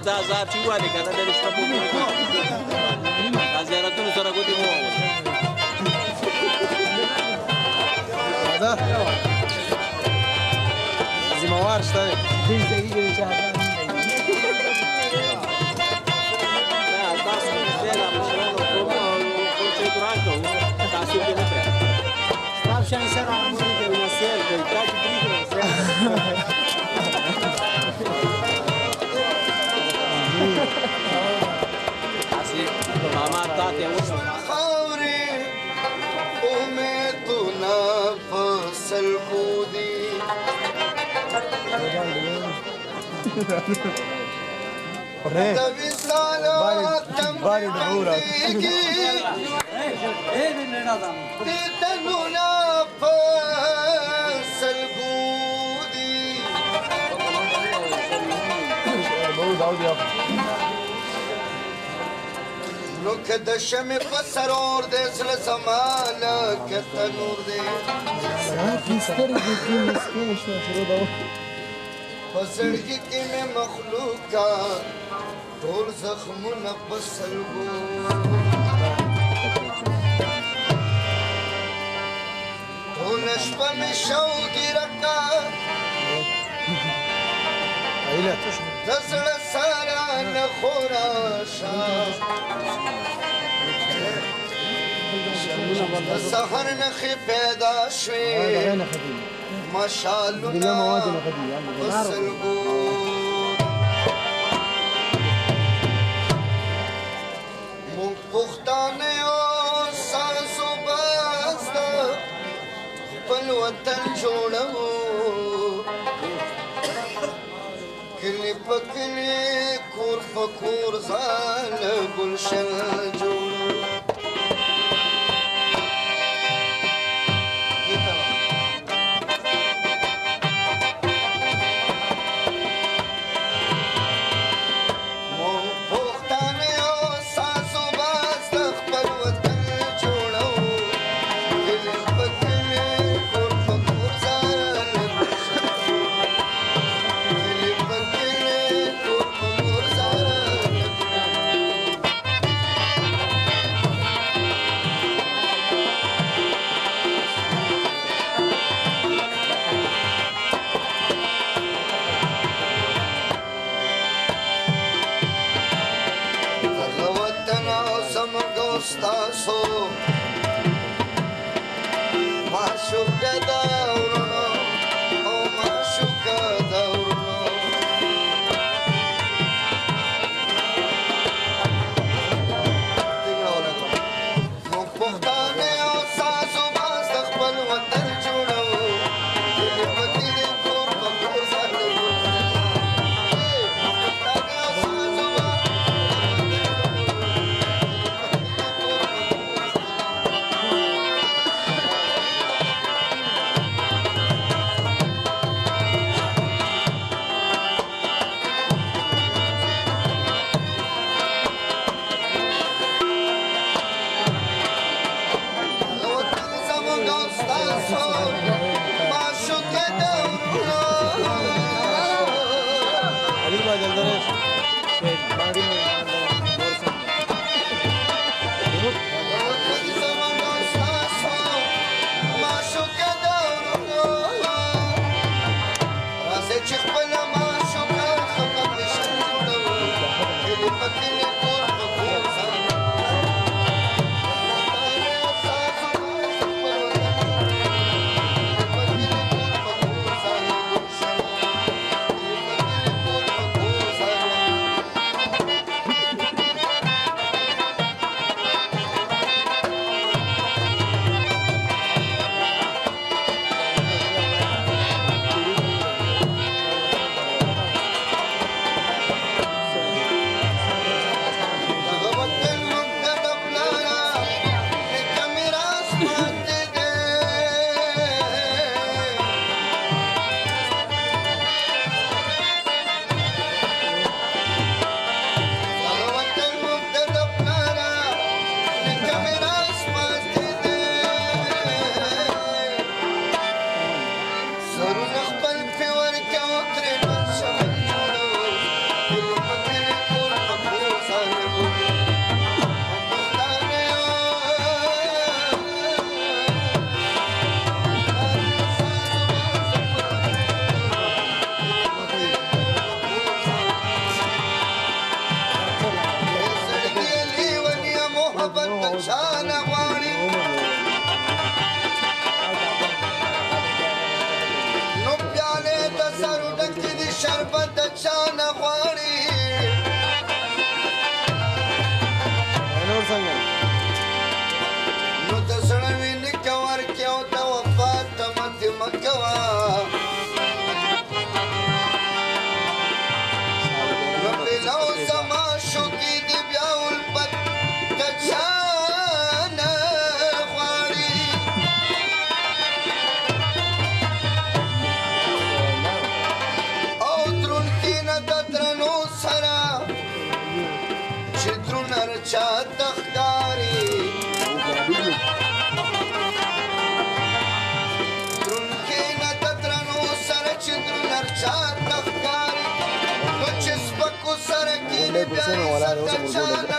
دا عذاب چې ووالې که نه دا د شپه په اوبو کې دا زیارتونو سره ګوتې مه ووهئ ذمہوار شته دی تاسو دی دا مشرانو کومه کوم چې ګران کوو تاسو دې نه کړئ ستاسو شان سره عمرونه کوي نصیحت کوي تاسو پرېږدئ ماما تا ته وشو خاورې امیدونه فصل بودي د وصال تمبېږي د تنونه فصل بودي نو که د شمې په سرور دی زړه زما لکه تنور دی په زړګي کې مې مخلوقه ټول زخمونه په سلګو ټوله شپه مې شوګیره کا د زړه سره نه خوراشه د سحر نښې پیدا شوې مشالونه په سلګو موږ پښتانه یو ساسو باز د خپل وطن جوړوو کلی په کلی کور په کور ځان ګلشن جوړوو Staso, machuca da urno, oh machuca da urno. Tinha olha como, não porta nem o saso basta quando o até juro, ele pode ir por coisa de چا تخکاری درون کې نه د درنو سره چې درون هر چا تخکاری نو چې سپکو سره کې بیا یې